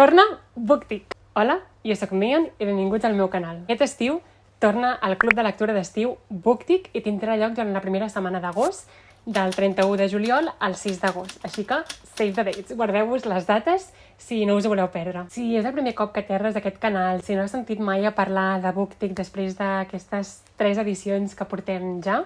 Torna BookTic! Hola, jo soc Mian i benvinguts al meu canal. Aquest estiu torna al Club de Lectura d'Estiu BookTic i tindrà lloc durant la primera setmana d'agost, del 31 de juliol al 6 d'agost. Així que, save the dates. Guardeu-vos les dates si no us ho voleu perdre. Si és el primer cop que aterres d'aquest canal, si no has sentit mai a parlar de BookTic després d'aquestes 3 edicions que portem ja,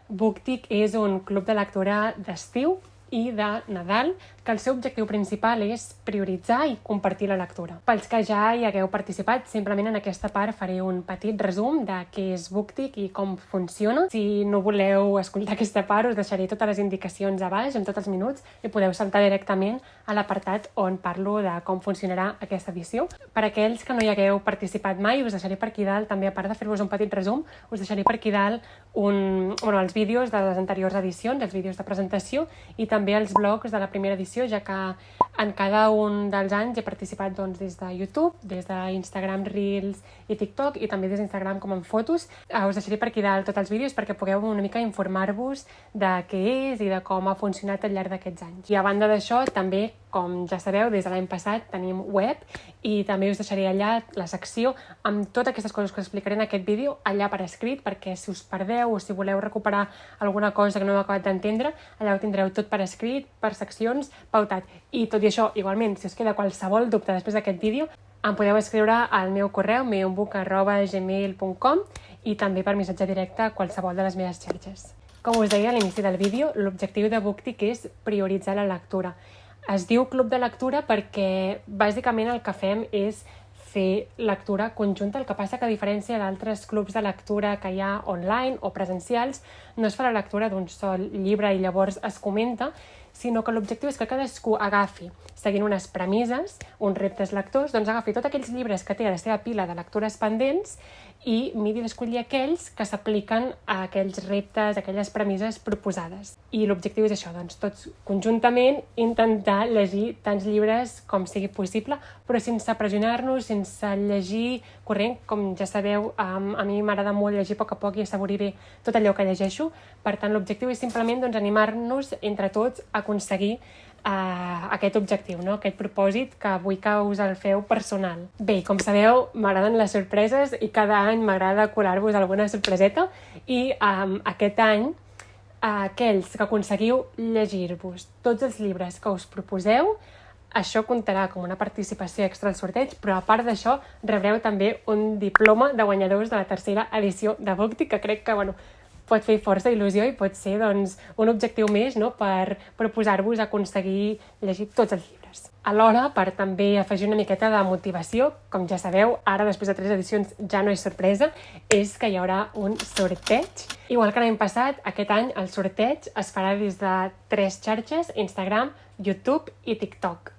BookTic és un club de lectura d'estiu i de Nadal, que el seu objectiu principal és prioritzar i compartir la lectura. Pels que ja hi hagueu participat, simplement en aquesta part faré un petit resum de què és BookTic i com funciona. Si no voleu escoltar aquesta part, us deixaré totes les indicacions a baix, en tots els minuts, i podeu saltar directament a l'apartat on parlo de com funcionarà aquesta edició. Per aquells que no hi hagueu participat mai, us deixaré per aquí dalt, també a part de fer-vos un petit resum, us deixaré per aquí dalt els vídeos de les anteriors edicions, els vídeos de presentació, i també els blogs de la primera edició, ja que en cada un dels anys he participat des de YouTube, des d'Instagram Reels i TikTok, i també des d'Instagram com en fotos. Us deixaré per aquí dalt tots els vídeos perquè pugueu una mica informar-vos de què és i de com ha funcionat al llarg d'aquests anys. I a banda d'això, també, com ja sabeu, des de l'any passat tenim web i també us deixaré allà la secció amb totes aquestes coses que us explicaré en aquest vídeo allà per escrit, perquè si us perdeu o si voleu recuperar alguna cosa que no heu acabat d'entendre, allà ho tindreu tot per escrit, per seccions, pautat. I tot i això, igualment, si us queda qualsevol dubte després d'aquest vídeo, em podeu escriure al meu correu meonbook@gmail.com i també per missatge directe a qualsevol de les meves xarxes. Com us deia a l'inici del vídeo, l'objectiu de BookTic és prioritzar la lectura. Es diu Club de Lectura perquè bàsicament el que fem és fer lectura conjunta. El que passa que a diferència d'altres clubs de lectura que hi ha online o presencials, no es fa la lectura d'un sol llibre i llavors es comenta, sinó que l'objectiu és que cadascú agafi, seguint unes premisses, uns reptes lectors, doncs agafi tots aquells llibres que té a la seva pila de lectures pendents i miri d'escollir aquells que s'apliquen a aquells reptes, a aquelles premisses proposades. I l'objectiu és això, doncs tots conjuntament intentar llegir tants llibres com sigui possible, però sense pressionar-nos, sense llegir corrent. Com ja sabeu, a mi m'agrada molt llegir a poc i assaborir bé tot allò que llegeixo. Per tant, l'objectiu és simplement animar-nos entre tots a aconseguir aquest objectiu, no? Aquest propòsit que vull que us el feu personal. Bé, com sabeu, m'agraden les sorpreses i cada any m'agrada colar-vos alguna sorpreseta i aquest any aquells que aconseguiu llegir-vos tots els llibres que us proposeu, això comptarà com una participació extra al sorteig, però a part d'això rebreu també un diploma de guanyadors de la tercera edició de BookTic, que crec que pot fer força il·lusió i pot ser un objectiu més, no?, per proposar-vos aconseguir llegir tots els llibres. Alhora, per també afegir una miqueta de motivació, com ja sabeu, ara després de 3 edicions ja no és sorpresa, és que hi haurà un sorteig. Igual que l'any passat, aquest any el sorteig es farà des de 3 xarxes: Instagram, YouTube i TikTok.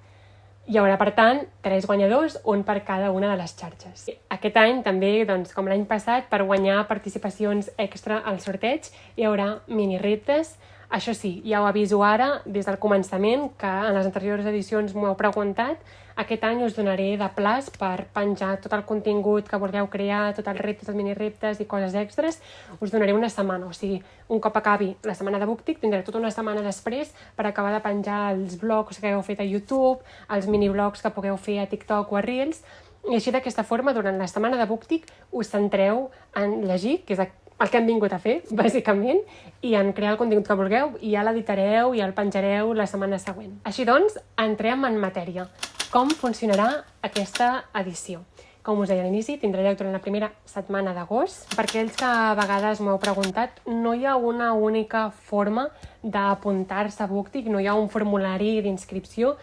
Hi haurà, per tant, 3 guanyadors, un per cada una de les xarxes. Aquest any també, com l'any passat, per guanyar participacions extra al sorteig, hi haurà mini reptes. Això sí, ja ho aviso ara, des del començament, que en les anteriors edicions m'ho heu preguntat, aquest any us donaré de plaç per penjar tot el contingut que vulgueu crear, tots els reptes, els mini reptes i coses extres. Us donaré una setmana, o sigui, un cop acabi la setmana de BookTic, tindré tota una setmana després per acabar de penjar els blogs que heu fet a YouTube, els miniblogs que pugueu fer a TikTok o a Reels, i així d'aquesta forma, durant la setmana de BookTic, us centreu en llegir, que és el que hem vingut a fer, bàsicament, i en crear el contingut que vulgueu, i ja l'editareu i el penjareu la setmana següent. Així doncs, entrem en matèria. Com funcionarà aquesta edició? Com us deia a l'inici, tindrà lloc durant la primera setmana d'agost. Per aquells que a vegades m'heu preguntat, no hi ha una única forma d'apuntar-se a BookTic, no hi ha un formulari d'inscripció,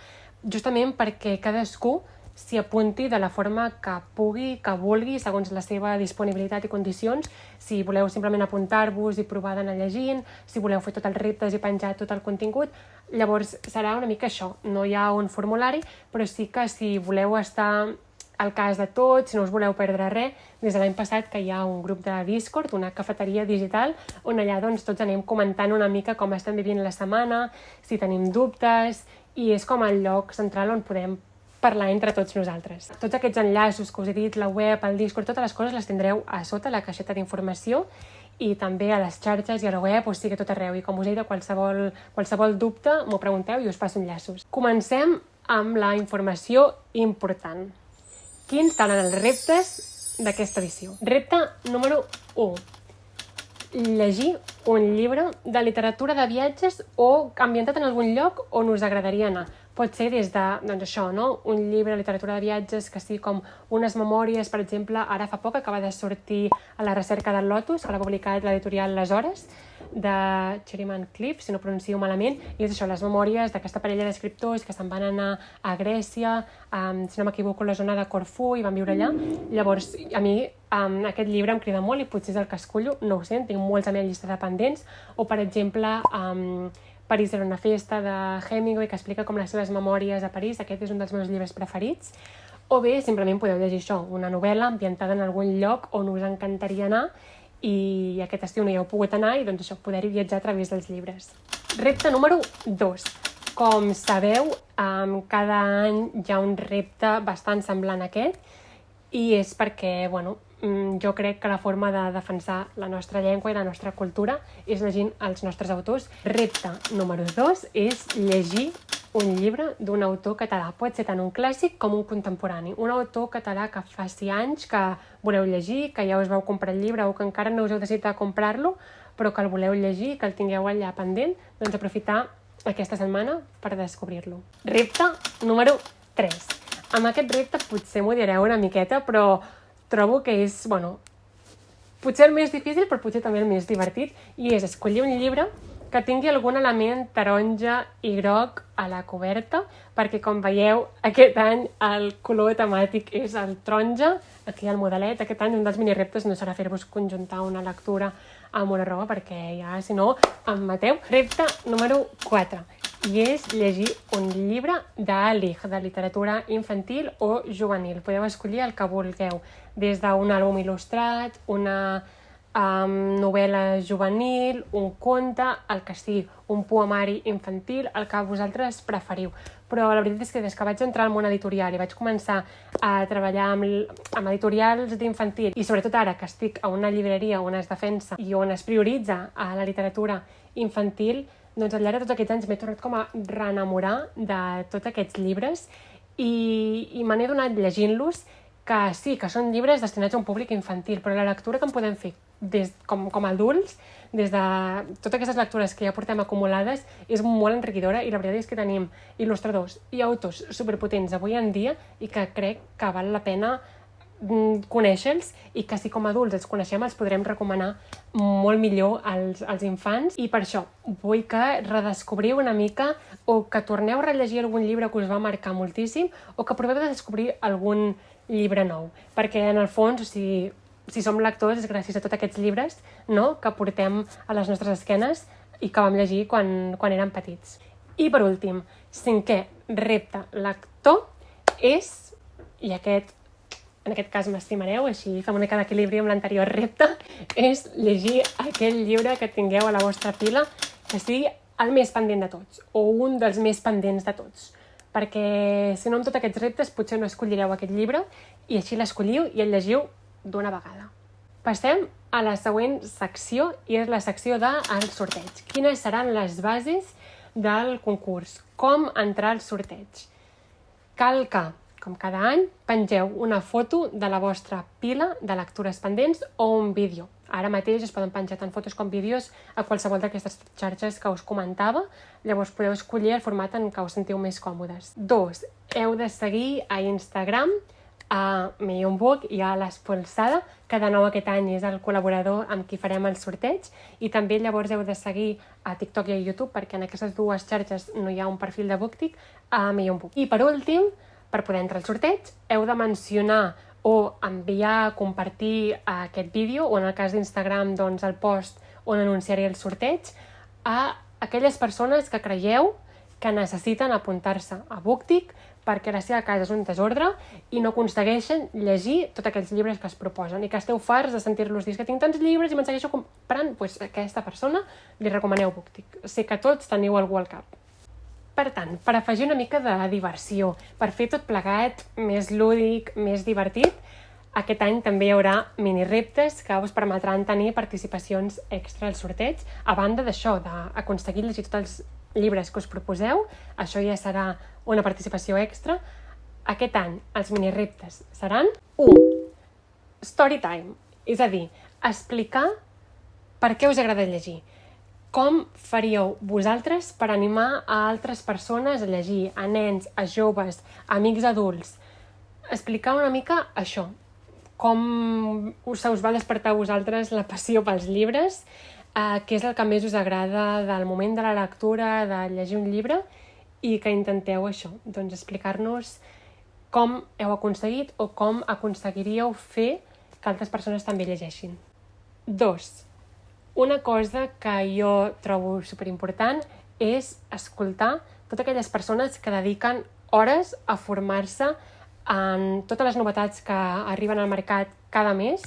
justament perquè cadascú s'hi apunti de la forma que pugui, que vulgui, segons la seva disponibilitat i condicions. Si voleu simplement apuntar-vos i provar d'anar llegint, si voleu fer tots els reptes i penjar tot el contingut, llavors serà una mica això. No hi ha un formulari, però sí que si voleu estar al cas de tot, si no us voleu perdre res, des de l'any passat que hi ha un grup de Discord, una cafeteria digital, on allà tots anem comentant una mica com estem vivint la setmana, si tenim dubtes, i és com el lloc central on podem parlar entre tots nosaltres. Tots aquests enllaços que us he dit, la web, el Discord, totes les coses les tindreu a sota la caixeta d'informació i també a les xarxes i a la web, o sigui, a tot arreu. I com us he dit, qualsevol dubte m'ho pregunteu i us passo enllaços. Comencem amb la informació important. Quins seran els reptes d'aquesta edició? Repte número 1. Llegir un llibre de literatura de viatges o ambientat en algun lloc on us agradaria anar. Pot ser des de, doncs això, no? Un llibre de literatura de viatges que sigui com unes memòries, per exemple, ara fa poc acaba de sortir A la recerca del Lotus, que l'ha publicat l'editorial Les Hores, de Cherryman Cliff, si no pronuncio malament, i és això, les memòries d'aquesta parella d'escriptors que se'n van anar a Grècia, si no m'equivoco, la zona de Corfú, i van viure allà. Llavors, a mi aquest llibre em crida molt i potser és el que escollo, no ho sé, tinc molts a la meva llista de pendents, o per exemple, París era una festa, de Hemingway, que explica com les seves memòries a París. Aquest és un dels meus llibres preferits. O bé, simplement podeu llegir això, una novel·la ambientada en algun lloc on us encantaria anar i aquest estiu no hi heu pogut anar i doncs això, poder-hi viatjar a través dels llibres. Repte número 2. Com sabeu, cada any hi ha un repte bastant semblant a aquest i és perquè, jo crec que la forma de defensar la nostra llengua i la nostra cultura és llegint els nostres autors. Repte número 2 és llegir un llibre d'un autor català. Pot ser tant un clàssic com un contemporani. Un autor català que faci anys que voleu llegir, que ja us vau comprar el llibre o que encara no us heu decidit a comprar-lo, però que el voleu llegir, que el tingueu allà pendent, doncs aprofitar aquesta setmana per descobrir-lo. Repte número 3. Amb aquest repte potser m'ho direu una miqueta, però trobo que és, potser el més difícil, però potser també el més divertit, i és escollir un llibre que tingui algun element taronja i groc a la coberta, perquè com veieu, aquest any el color temàtic és el taronja, aquí al modelet. Aquest any un dels minireptes no serà fer-vos conjuntar una lectura amb una roba, perquè ja, si no, em mateu. Repte número 4. I és llegir un llibre d'Alig, de literatura infantil o juvenil. Podeu escollir el que vulgueu, des d'un àlbum il·lustrat, una novel·la juvenil, un conte, el que sigui, un poemari infantil, el que vosaltres preferiu. Però la veritat és que des que vaig entrar al món editorial i vaig començar a treballar amb editorials d'infantil, i sobretot ara que estic a una llibreria on es defensa i on es prioritza a la literatura infantil, doncs al llarg de tots aquests anys m'he tornat com a reenamorar de tots aquests llibres i me n'he donat llegint-los que sí, que són llibres destinats a un públic infantil, però la lectura que en podem fer com a adults, des de totes aquestes lectures que ja portem acumulades, és molt enriquidora i la veritat és que tenim il·lustradors i autors superpotents avui en dia i que crec que val la pena conèixer-los i que si com a adults els coneixem els podrem recomanar molt millor als infants, i per això vull que redescobriu una mica o que torneu a rellegir algun llibre que us va marcar moltíssim o que proveu de descobrir algun llibre nou, perquè en el fons, si som lectors és gràcies a tots aquests llibres, no?, que portem a les nostres esquenes i que vam llegir quan érem petits. I per últim, 5è repte lector és, i en aquest cas m'estimareu, així fem una mica d'equilibri amb l'anterior repte, és llegir aquell llibre que tingueu a la vostra pila que sigui el més pendent de tots, o un dels més pendents de tots. Perquè si no amb tots aquests reptes potser no escollireu aquest llibre i així l'escolliu i el llegiu d'una vegada. Passem a la següent secció i és la secció del sorteig. Quines seran les bases del concurs? Com entrar al sorteig? Cal que, com cada any, pengeu una foto de la vostra pila de lectures pendents o un vídeo. Ara mateix es poden penjar tant fotos com vídeos a qualsevol d'aquestes xarxes que us comentava, llavors podeu escollir el format en què us sentiu més còmodes. 2. Heu de seguir a Instagram a Millón Book i a l'Espolsada, que de nou aquest any és el col·laborador amb qui farem el sorteig, i també llavors heu de seguir a TikTok i a YouTube, perquè en aquestes dues xarxes no hi ha un perfil de BookTik, a Millón Book. I per últim, per poder entrar al sorteig, heu de mencionar o enviar, compartir aquest vídeo, o en el cas d'Instagram, doncs el post on anunciaré el sorteig, a aquelles persones que creieu que necessiten apuntar-se a BookTik perquè la seva casa és un desordre i no aconsegueixen llegir tots aquells llibres que es proposen i que esteu farts de sentir-los dir que tinc tants llibres i me'n segueixo comprant, doncs a aquesta persona li recomaneu BookTik. Sé que tots teniu algú al cap. Per tant, per afegir una mica de diversió, per fer tot plegat més lúdic, més divertit, aquest any també hi haurà minireptes que us permetran tenir participacions extra al sorteig, a banda d'això, d'aconseguir llegir tots els llibres que us proposeu, això ja serà una participació extra. Aquest any els minireptes seran 1. Story time, és a dir, explicar per què us agrada llegir. Com faríeu vosaltres per animar a altres persones a llegir, a nens, a joves, a amics adults? Explicar una mica això, com se us va despertar a vosaltres la passió pels llibres, què és el que més us agrada del moment de la lectura, de llegir un llibre, i que intenteu això, doncs explicar-nos com heu aconseguit o com aconseguiríeu fer que altres persones també llegeixin. 2. Una cosa que jo trobo superimportant és escoltar totes aquelles persones que dediquen hores a formar-se en totes les novetats que arriben al mercat cada mes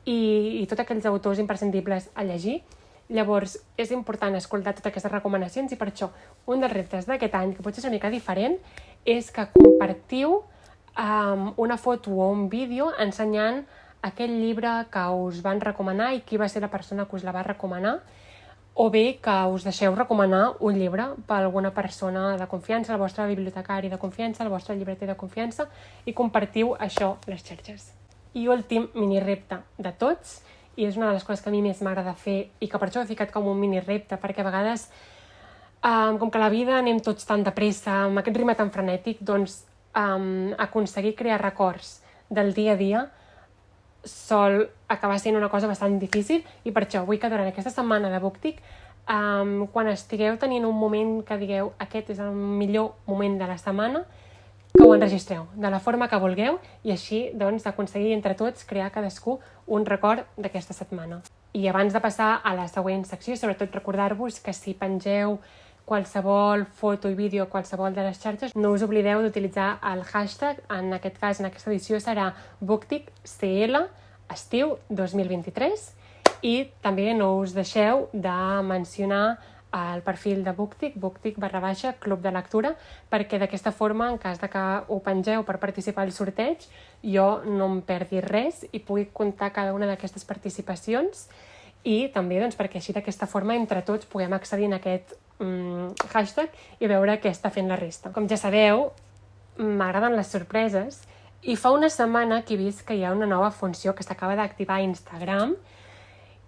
i tots aquells autors imprescindibles a llegir. Llavors, és important escoltar totes aquestes recomanacions i per això un dels reptes d'aquest any, que potser és una mica diferent, és que compartiu una foto o un vídeo ensenyant aquell llibre que us van recomanar i qui va ser la persona que us la va recomanar, o bé que us deixeu recomanar un llibre per alguna persona de confiança, el vostre bibliotecari de confiança, el vostre llibreter de confiança, i compartiu això a les xarxes. I últim minirepte de tots, i és una de les coses que a mi més m'agrada fer i que per això ho he ficat com un minirepte, perquè a vegades, com que la vida anem tots tan de pressa, amb aquest ritme tan frenètic, doncs aconseguir crear records del dia a dia sol acabar sent una cosa bastant difícil, i per això vull que durant aquesta setmana de BookTik, quan estigueu tenint un moment que digueu aquest és el millor moment de la setmana, que ho enregistreu de la forma que vulgueu i així doncs aconseguir entre tots crear cadascú un record d'aquesta setmana. I abans de passar a la següent secció, sobretot recordar-vos que si pengeu qualsevol foto i vídeo a qualsevol de les xarxes, no us oblideu d'utilitzar el hashtag, en aquest cas, en aquesta edició serà BookTikCL estiu 2023, i també no us deixeu de mencionar el perfil de BookTik, BookTik_Club de Lectura, perquè d'aquesta forma, en cas de que ho pengeu per participar al sorteig, jo no em perdi res i pugui comptar cada una d'aquestes participacions, i també doncs, perquè així d'aquesta forma entre tots puguem accedir en aquest hashtag i veure què està fent la resta. Com ja sabeu, m'agraden les sorpreses i fa una setmana que he vist que hi ha una nova funció que s'acaba d'activar a Instagram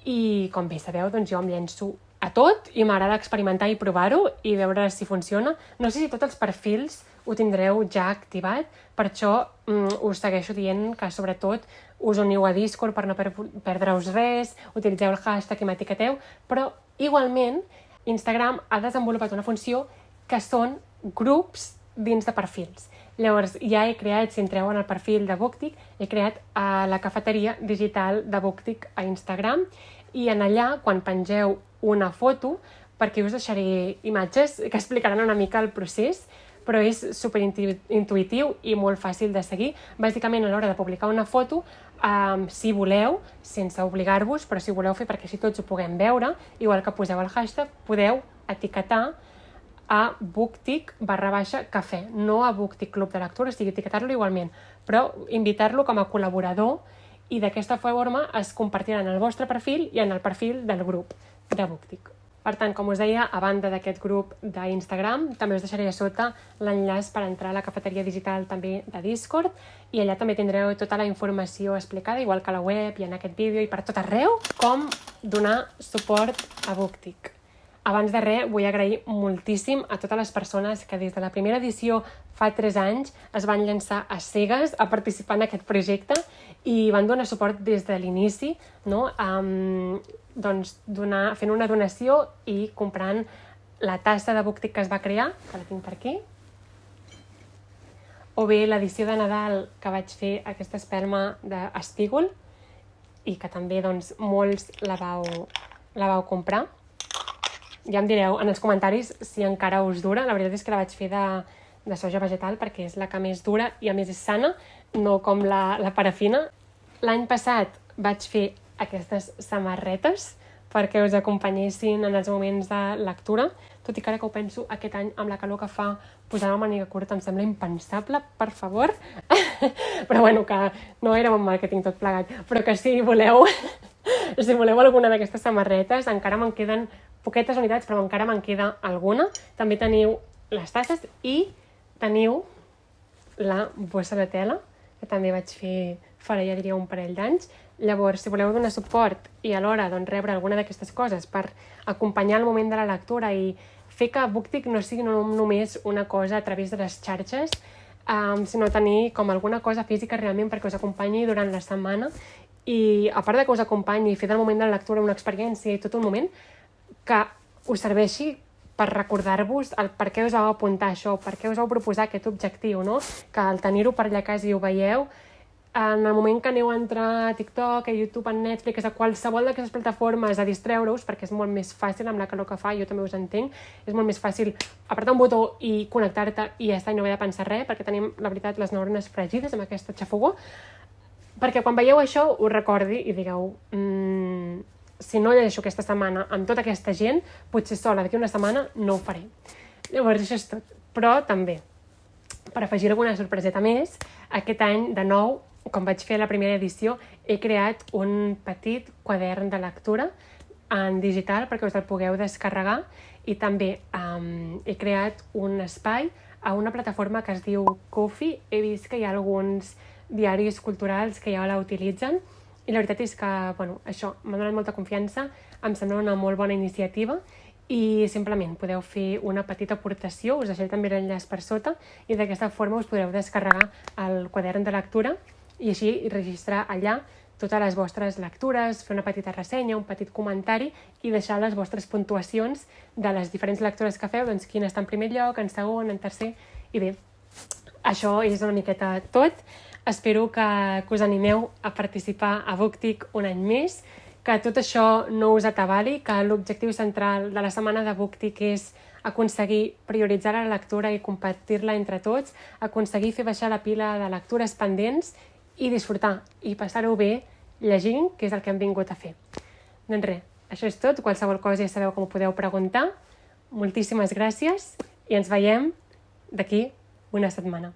i com bé sabeu, doncs jo em llenço a tot i m'agrada experimentar i provar-ho i veure si funciona. No sé si tots els perfils ho tindreu ja activat, per això us segueixo dient que sobretot us uniu a Discord per no perdre-us res, utilitzeu el hashtag i m'etiqueteu, però igualment Instagram ha desenvolupat una funció que són grups dins de perfils. Llavors ja he creat, si entreu en el perfil de BookTik, he creat la cafeteria digital de BookTik a Instagram i en allà, quan pengeu una foto, perquè us deixaré imatges que explicaran una mica el procés, però és superintuïtiu i molt fàcil de seguir. Bàsicament, a l'hora de publicar una foto, si voleu, sense obligar-vos, però si voleu fer perquè així tots ho puguem veure, igual que poseu el hashtag, podeu etiquetar a BookTik_cafè, no a BookTik Club de Lectura, o sigui, etiquetar-lo igualment, però invitar-lo com a col·laborador i d'aquesta forma es compartiran en el vostre perfil i en el perfil del grup de BookTik. Per tant, com us deia, a banda d'aquest grup d'Instagram, també us deixaré a sota l'enllaç per entrar a la cafeteria digital també de Discord i allà també tindreu tota la informació explicada, igual que a la web i en aquest vídeo i per tot arreu, com donar suport a BookTik. Abans de res, vull agrair moltíssim a totes les persones que des de la primera edició fa 3 anys es van llançar a cegues a participar en aquest projecte i van donar suport des de l'inici, no? Doncs fent una donació i comprant la tassa de BookTik que es va crear, que la tinc per aquí, o bé l'edició de Nadal que vaig fer, aquesta espelma d'Espígol, i que també doncs, molts la vau comprar. Ja em direu en els comentaris si encara us dura. La veritat és que la vaig fer de soja vegetal perquè és la que més dura i a més és sana, no com la parafina. L'any passat vaig fer aquestes samarretes perquè us acompanyessin en els moments de lectura, tot i que ara que ho penso, aquest any amb la calor que fa posar-me màniga curta em sembla impensable, per favor. Però bueno, que no era bon màrqueting tot plegat, però que si voleu alguna d'aquestes samarretes, encara me'n queden poquetes unitats, però encara me'n queda alguna. També teniu les tasses i teniu la bossa de tela, que també vaig fer fora, ja diria, un parell d'anys. Llavors, si voleu donar suport i alhora doncs, rebre alguna d'aquestes coses per acompanyar el moment de la lectura i fer que BookTik no sigui només una cosa a través de les xarxes, sinó tenir com alguna cosa física realment perquè us acompanyi durant la setmana i, a part de que us acompanyi i fer del moment de la lectura una experiència i tot un moment, que us serveixi per recordar-vos el per què us vau apuntar això, per què us vau proposar aquest objectiu, no? Que al tenir-ho per allà a casa i ho veieu, en el moment que aneu a entrar a TikTok, a YouTube, a Netflix, a qualsevol d'aquestes plataformes a distreure-us, perquè és molt més fàcil amb la calor que fa, jo també us entenc, és molt més fàcil apretar un botó i connectar-te i ja està, i no haver de pensar res, perquè tenim, la veritat, les neurones fregides amb aquesta xafogó, perquè quan veieu això us recordi i digueu si no llegeixo aquesta setmana amb tota aquesta gent, potser sola d'aquí una setmana no ho faré. Llavors això és tot. Però també, per afegir alguna sorpreseta més, aquest any, de nou, com vaig fer la primera edició, he creat un petit quadern de lectura en digital perquè us el pugueu descarregar i també he creat un espai a una plataforma que es diu Ko-fi. He vist que hi ha alguns diaris culturals que ja la utilitzen i la veritat és que, això m'ha donat molta confiança, em sembla una molt bona iniciativa i simplement podeu fer una petita aportació, us deixaré també l'enllaç per sota i d'aquesta forma us podreu descarregar el quadern de lectura i així registrar allà totes les vostres lectures, fer una petita ressenya, un petit comentari i deixar les vostres puntuacions de les diferents lectures que feu, doncs quina està en primer lloc, en segon, en tercer, i bé, això és una miqueta tot. Espero que us animeu a participar a BookTik un any més, que tot això no us atabali, que l'objectiu central de la setmana de BookTik és aconseguir prioritzar la lectura i compartir-la entre tots, aconseguir fer baixar la pila de lectures pendents i disfrutar i passar-ho bé llegint, que és el que hem vingut a fer. Doncs res, això és tot. Qualsevol cosa ja sabeu com ho podeu preguntar. Moltíssimes gràcies i ens veiem d'aquí una setmana.